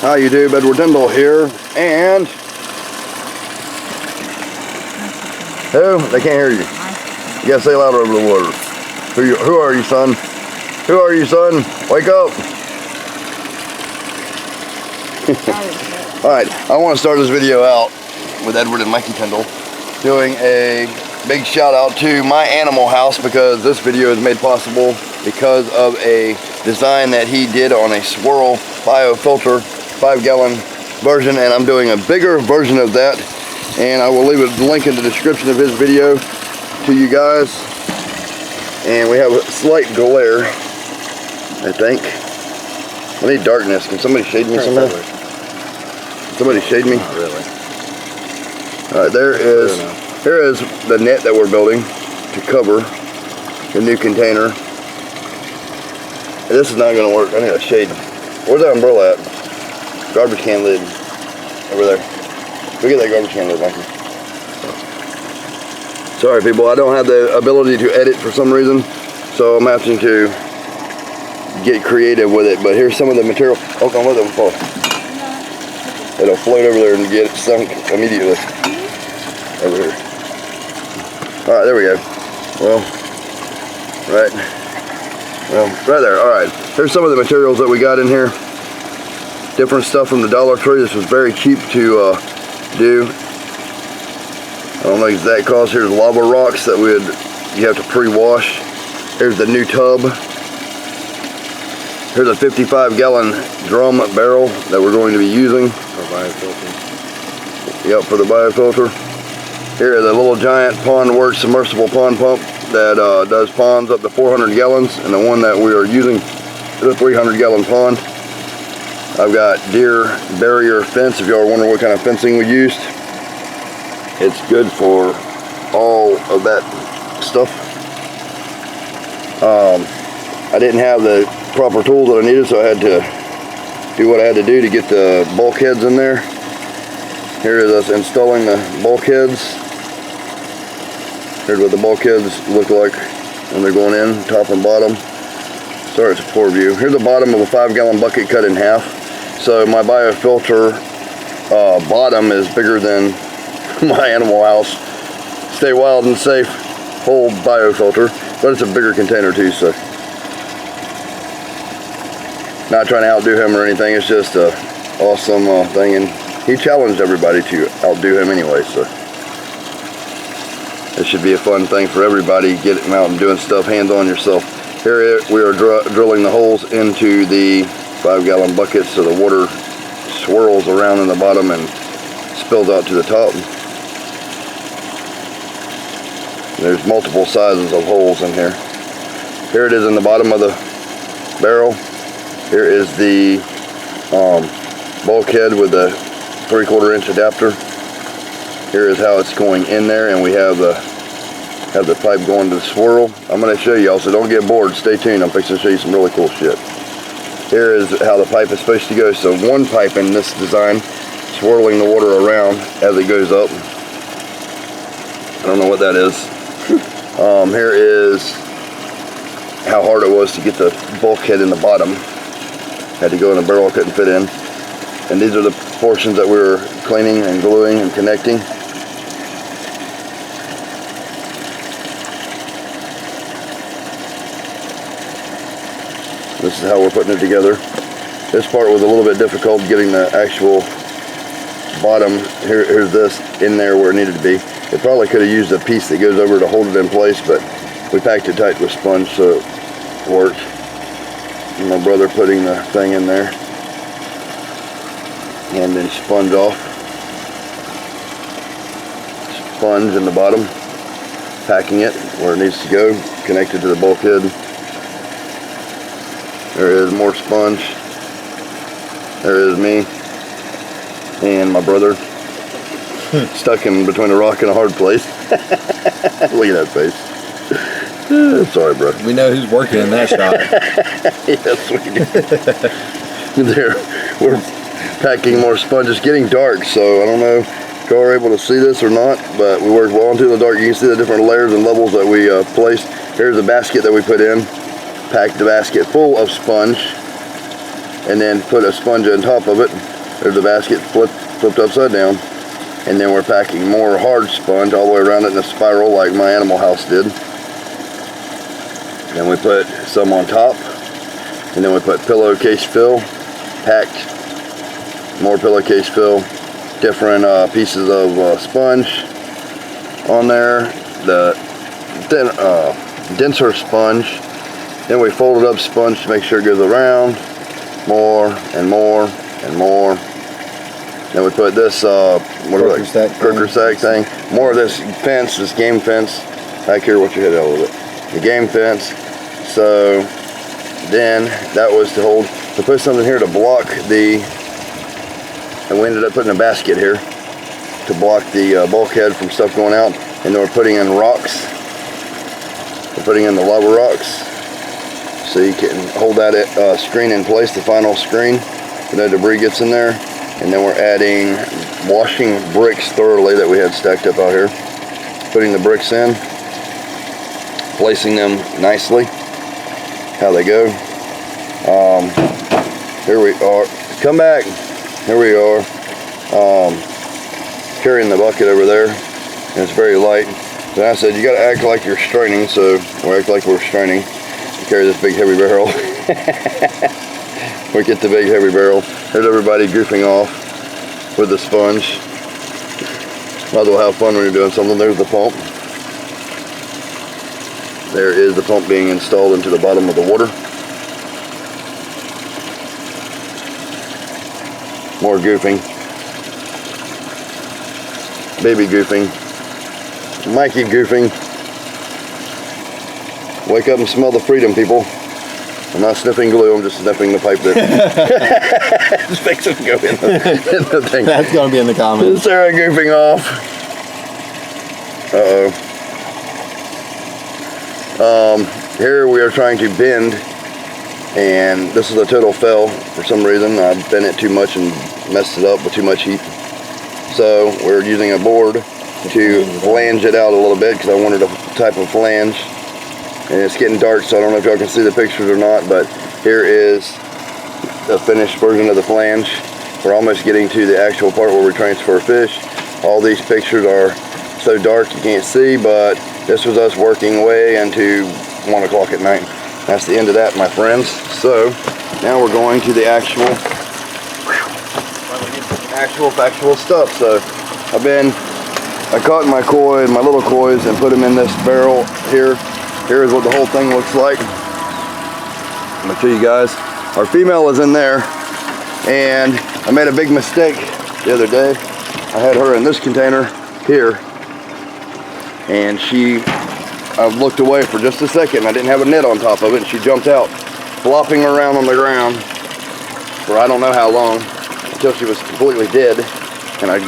How you do, Edward Tyndall here, and who? They can't hear you. You gotta say louder over the water. Who are you, son? Who are you, son? Wake up. Alright, I want to start this video out with Edward and Mikey Tyndall doing a big shout out to my animal house, because this video is made possible because of a design that he did on a Swirl biofilter 5-gallon version, and I'm doing a bigger version of that, and I will leave a link in the description of his video to you guys. And we have a slight glare, I think. I need darkness. Can somebody shade me somehow? Somebody shade me? Not really. Alright, here is the net that we're building to cover the new container. This is not going to work. I need a shade. Where's that umbrella at? Garbage can lid. Over there. Go get that garbage can lid, Mikey. Sorry people, I don't have the ability to edit for some reason, so I'm having to get creative with it. But here's some of the material. Oh, come with them, fall. It'll float over there and get it sunk immediately. Over here. Alright, there we go. Well, right there. Alright, here's some of the materials that we got in here. Different stuff from the Dollar Tree. This was very cheap to do. I don't know the exact cost. Here's lava rocks that you have to pre-wash. Here's the new tub. Here's a 55-gallon drum barrel that we're going to be using. For biofilter. Yep, for the biofilter. Here is a little giant Pond Works submersible pond pump that does ponds up to 400 gallons, and the one that we are using is a 300-gallon pond. I've got deer barrier fence, if y'all are wondering what kind of fencing we used. It's good for all of that stuff. I didn't have the proper tools that I needed, so I had to do what I had to do to get the bulkheads in there. Here is us installing the bulkheads. Here's what the bulkheads look like when they're going in, top and bottom. Sorry, it's a poor view. Here's the bottom of a 5-gallon bucket cut in half. So my biofilter bottom is bigger than my animal house Stay Wild and Safe whole biofilter, but it's a bigger container too, so not trying to outdo him or anything. It's just a awesome thing, and he challenged everybody to outdo him anyway, so it should be a fun thing for everybody. Get him out and doing stuff hands-on yourself. Here we are drilling the holes into the 5-gallon buckets so the water swirls around in the bottom and spills out to the top. There's multiple sizes of holes in here. Here it is in the bottom of the barrel. Here is the bulkhead with the 3/4 inch adapter. Here is how it's going in there, and we have the pipe going to the swirl. I'm going to show y'all, so don't get bored. Stay tuned. I'm fixing to show you some really cool shit. Here is how the pipe is supposed to go. So one pipe in this design, swirling the water around as it goes up. I don't know what that is. Here is how hard it was to get the bulkhead in the bottom. Had to go in a barrel, couldn't fit in. And these are the portions that we were cleaning and gluing and connecting. This is how we're putting it together. This part was a little bit difficult, getting the actual bottom. Here's this in there where it needed to be. It probably could have used a piece that goes over to hold it in place, but we packed it tight with sponge, so it worked. And my brother putting the thing in there. And then sponge off. Sponge in the bottom. Packing it where it needs to go. Connected to the bulkhead. There is more sponge. There is me and my brother stuck in between a rock and a hard place. Look at that face. Sorry, bro. We know who's working in that shop. Yes, we do. There, we're packing more sponge. It's getting dark, so I don't know if y'all are able to see this or not, but we worked well into the dark. You can see the different layers and levels that we placed. Here's the basket that we put in. Packed the basket full of sponge, and then put a sponge on top of it. There's the basket flipped upside down. And then we're packing more hard sponge all the way around it in a spiral like my animal house did. Then we put some on top. And then we put pillowcase fill, packed more pillowcase fill, different pieces of sponge on there, the denser sponge. Then we folded up sponge to make sure it goes around, more and more and more. Then we put this croaker sack thing, more of this fence, this game fence. I care what you hit out with it. The game fence. So then that was to hold, to put something here to block the, and we ended up putting a basket here to block the bulkhead from stuff going out. And then we're putting in rocks. We're putting in the lava rocks so you can hold that screen in place, the final screen, so no debris gets in there. And then we're adding washing bricks thoroughly that we had stacked up out here. Putting the bricks in, placing them nicely, how they go. Here we are, come back, here we are, carrying the bucket over there, and it's very light. Then I said, you gotta act like you're straining, so we act like we're straining to carry this big heavy barrel. We get the big heavy barrel. There's everybody goofing off with the sponge. Might as well have fun when you're doing something. There's the pump. There is the pump being installed into the bottom of the water. More goofing. Baby goofing. Mikey goofing. Wake up and smell the freedom, people. I'm not sniffing glue, I'm just sniffing the pipe that just makes it go in the thing. That's going to be in the comments. Sarah goofing off. Here we are trying to bend, and this is a total fail for some reason. I bent it too much and messed it up with too much heat. So we're using a board to flange it out a little bit because I wanted a type of flange. And it's getting dark, so I don't know if y'all can see the pictures or not, but here is the finished version of the flange. We're almost getting to the actual part where we transfer fish. All these pictures are so dark you can't see, but this was us working way into 1 o'clock at night. That's the end of that, my friends. So now we're going to the actual factual stuff. So I caught my koi, my little kois, and put them in this barrel here. Here is what the whole thing looks like. I'm gonna show you guys. Our female is in there, and I made a big mistake the other day. I had her in this container here, and I looked away for just a second. I didn't have a net on top of it, and she jumped out, flopping around on the ground for I don't know how long, until she was completely dead. And I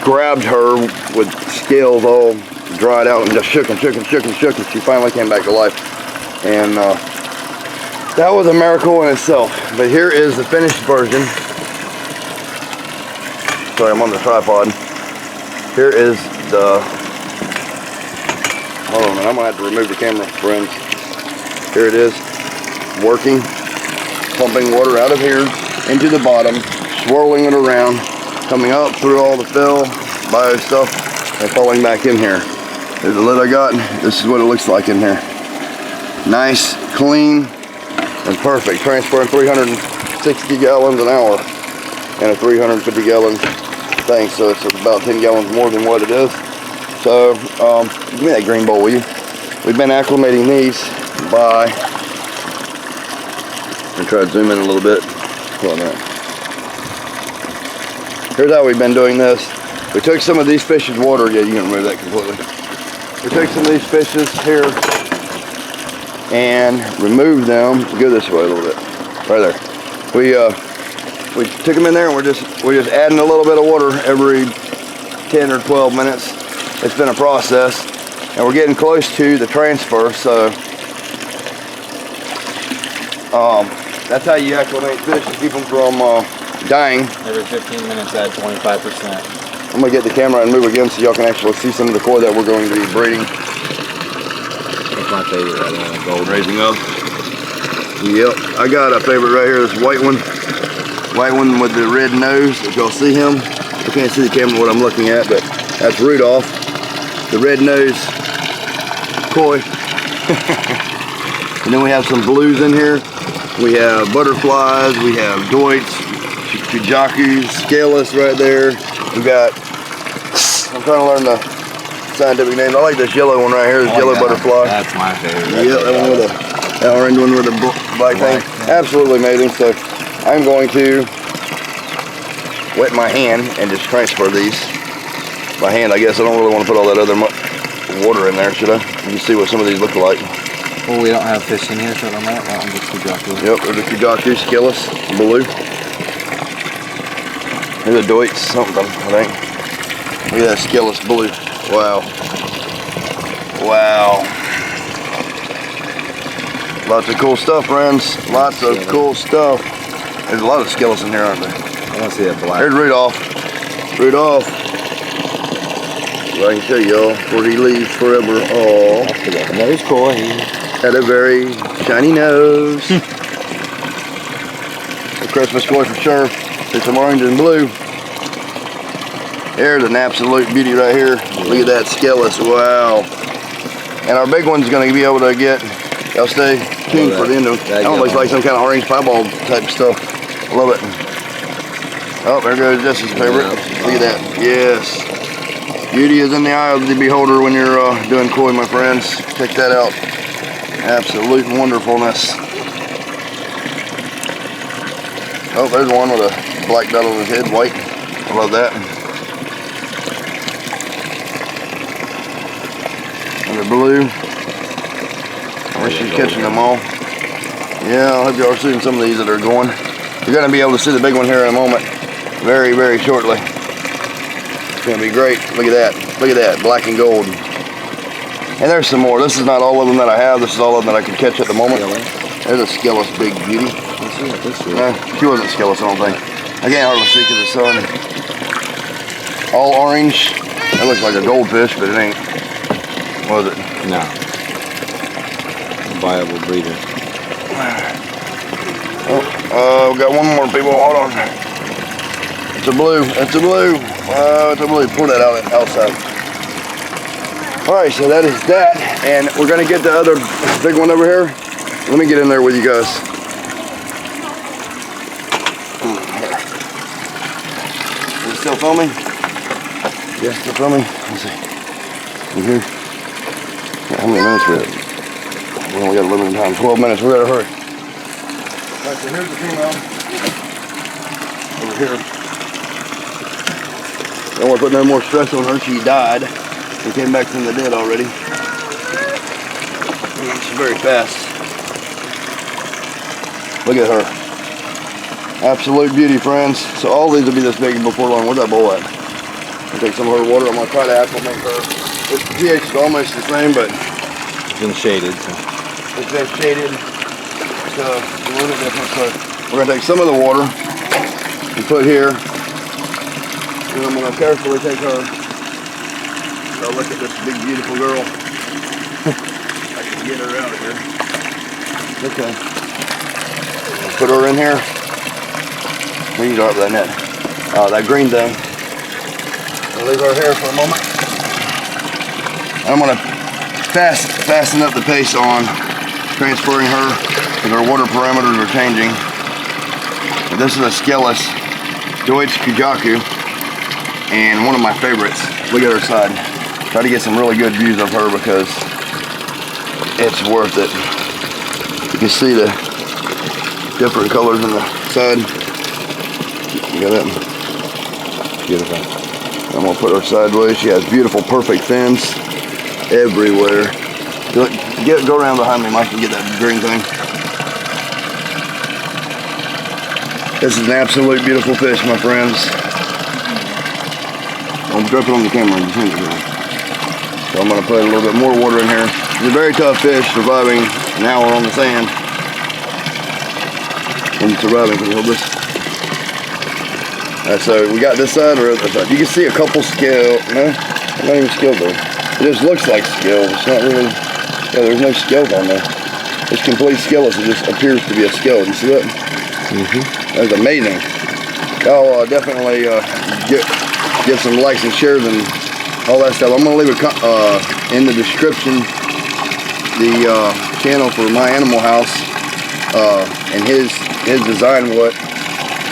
grabbed her with scales all dried out and just shook and shook and shook and shook, and she finally came back to life. And that was a miracle in itself. But here is the finished version. Sorry, I'm on the tripod. Here is the, hold on a minute, I'm gonna have to remove the camera, friends. Here it is, working, pumping water out of here into the bottom, swirling it around, coming up through all the fill, bio stuff, and falling back in here. There's the lid I got. This is what it looks like in here. Nice, clean, and perfect. Transferring 360 gallons an hour and a 350 gallon thing, so it's about 10 gallons more than what it is. So, give me that green bowl, will you? We've been acclimating these by, I'm try to zoom in a little bit. Hold on a minute. Here's how we've been doing this. We took some of these fish's water, yeah, you can remove that completely. We took some of these fishes here and removed them. Go this way a little bit, right there. We took them in there, and we're just adding a little bit of water every 10 or 12 minutes. It's been a process, and we're getting close to the transfer. So that's how you acclimate fish to keep them from dying. Every 15 minutes, add 25%. I'm gonna get the camera and move again so y'all can actually see some of the koi that we're going to be breeding. That's my favorite right now, gold. Raising up. Yep, I got a favorite right here, this white one. White one with the red nose, if y'all see him. I can't see the camera what I'm looking at, but that's Rudolph. The red nose koi. And then we have some blues in here. We have butterflies, we have Deutsch, Kujaku, scaleless right there. We got, I'm trying to learn the scientific name. I like this yellow one right here, this yellow butterfly. That's my favorite. Yeah, that one with the orange one with the black thing. Absolutely amazing. So I'm going to wet my hand and just transfer these by hand. I guess I don't really want to put all that other water in there, should I? You can see what some of these look like. Well, we don't have fish in here, so on that one's just Kujaku. Yep, there's a Kujaku, scaleless, blue. There's a Deutsch something, I think. Look at that scaleless blue. Wow. Wow. Lots of cool stuff, friends. Lots of cool stuff. There's a lot of scaleless in here, aren't there? I want to see that black. There's Rudolph. Rudolph. Well, I can tell y'all, before he leaves forever. Oh. Nose koi. Had a very shiny nose. A Christmas koi for sure. There's some orange and blue. There's an absolute beauty right here. Look at that scaleless. Wow. And our big one's going to be able to get, y'all stay tuned for the end of it. That one looks like some kind of orange piebald type stuff. Love it. Oh, there goes Jesse's favorite. Look at that. Yes. Beauty is in the eye of the beholder when you're doing koi, my friends. Check that out. Absolute wonderfulness. Oh, there's one with a black dot on his head, white. I love that. And the blue. I wish she's catching them all. Yeah, I hope y'all are seeing some of these that are going. You're going to be able to see the big one here in a moment. Very, very shortly. It's going to be great. Look at that. Look at that. Black and gold. And there's some more. This is not all of them that I have. This is all of them that I could catch at the moment. There's a scaleless big beauty. She wasn't scaleless, I don't think. I can't hardly see because of the sun. All orange. That looks like a goldfish, but it ain't. Was it? No. Viable breeder. Oh, we got one more, people. Hold on. It's a blue. It's a blue. It's a blue. Pull that out outside. All right, so that is that, and we're gonna get the other big one over here. Let me get in there with you guys. Is it still filming? Yeah, still filming. Let's see. You here? How many minutes we have? We only got a limited time. 12 minutes. We gotta hurry. All right, so here's the female over here. Don't want to put no more stress on her. She died. She came back from the dead already. She's very fast. Look at her. Absolute beauty, friends. So all these will be this big before long. Where's that bowl at? I'll take some of her water. I'm going to try to acclimate her. This pH is almost the same, but it's been shaded. So. It's been shaded. So it's a little bit different. So we're going to take some of the water and put here. And I'm going to carefully take her. So look at this big beautiful girl. I can get her out of here. Okay. I'll put her in here. Where you got that net? Oh, that green thing. I'll leave her here for a moment. I'm going to fasten up the pace on transferring her because our water parameters are changing. This is a scaleless Deutsch Kujaku and one of my favorites. Look at her side. Try to get some really good views of her because it's worth it. You can see the different colors on the side. You got that? Beautiful. I'm gonna put her sideways. She has beautiful, perfect fins everywhere. Go around behind me, Mike, and get that green thing. This is an absolute beautiful fish, my friends. I'm drop it on the camera. So I'm gonna put a little bit more water in here. It's a very tough fish, surviving an hour on the sand. And surviving. Can you hold this? So we got this side or other side. You can see a couple scales. No, not even scaled though. It just looks like scales. It's not really. Yeah, there's no scales on there. It's complete scaleless. It just appears to be a scale. You see that? Mm-hmm. That's amazing. y'all definitely get some likes and shares and all that stuff. I'm gonna leave in the description the channel for my animal house and his design what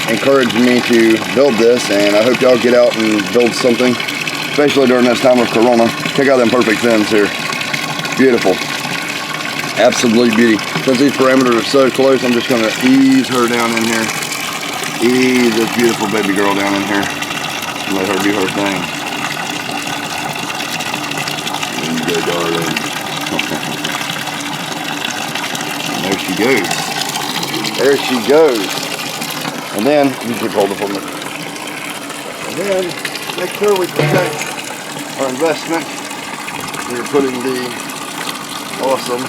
encouraged me to build this, and I hope y'all get out and build something, especially during this time of Corona. Check out them perfect fins here. Beautiful. Absolute beauty. Since these parameters are so close, I'm just gonna ease her down in here. Ease this beautiful baby girl down in here. Let her do her thing. There you go, darling. And there she goes. There she goes. And then, you keep holding for me. And then, make sure we protect our investment. We're putting the awesome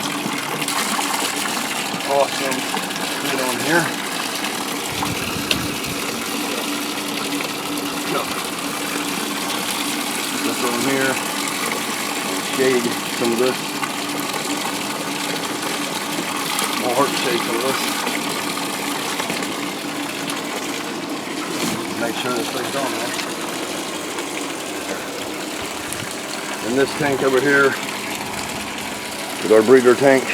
feed on here. This on here. And shade some of this. Won't hurt to shade some of this. Make sure this thing's on there. And this tank over here is our breeder tank.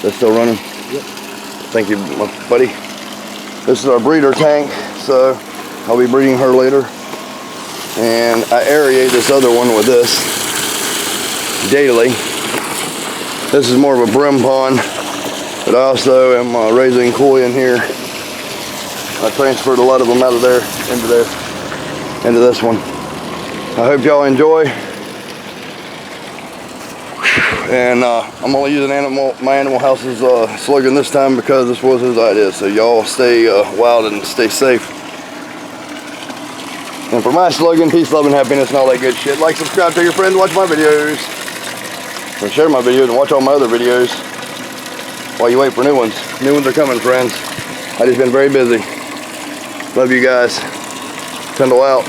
That's still running? Yep. Thank you, my buddy. This is our breeder tank, so I'll be breeding her later. And I aerate this other one with this daily. This is more of a brim pond, but I also am raising koi in here. I transferred a lot of them out of there into this one. I hope y'all enjoy. And I'm only using my animal house's slogan this time because this was his idea. So y'all stay wild and stay safe. And for my slogan, peace, love, and happiness, and all that good shit. Like, subscribe, tell your friends, watch my videos. And share my videos and watch all my other videos while you wait for new ones. New ones are coming, friends. I just been very busy. Love you guys. Pendle out.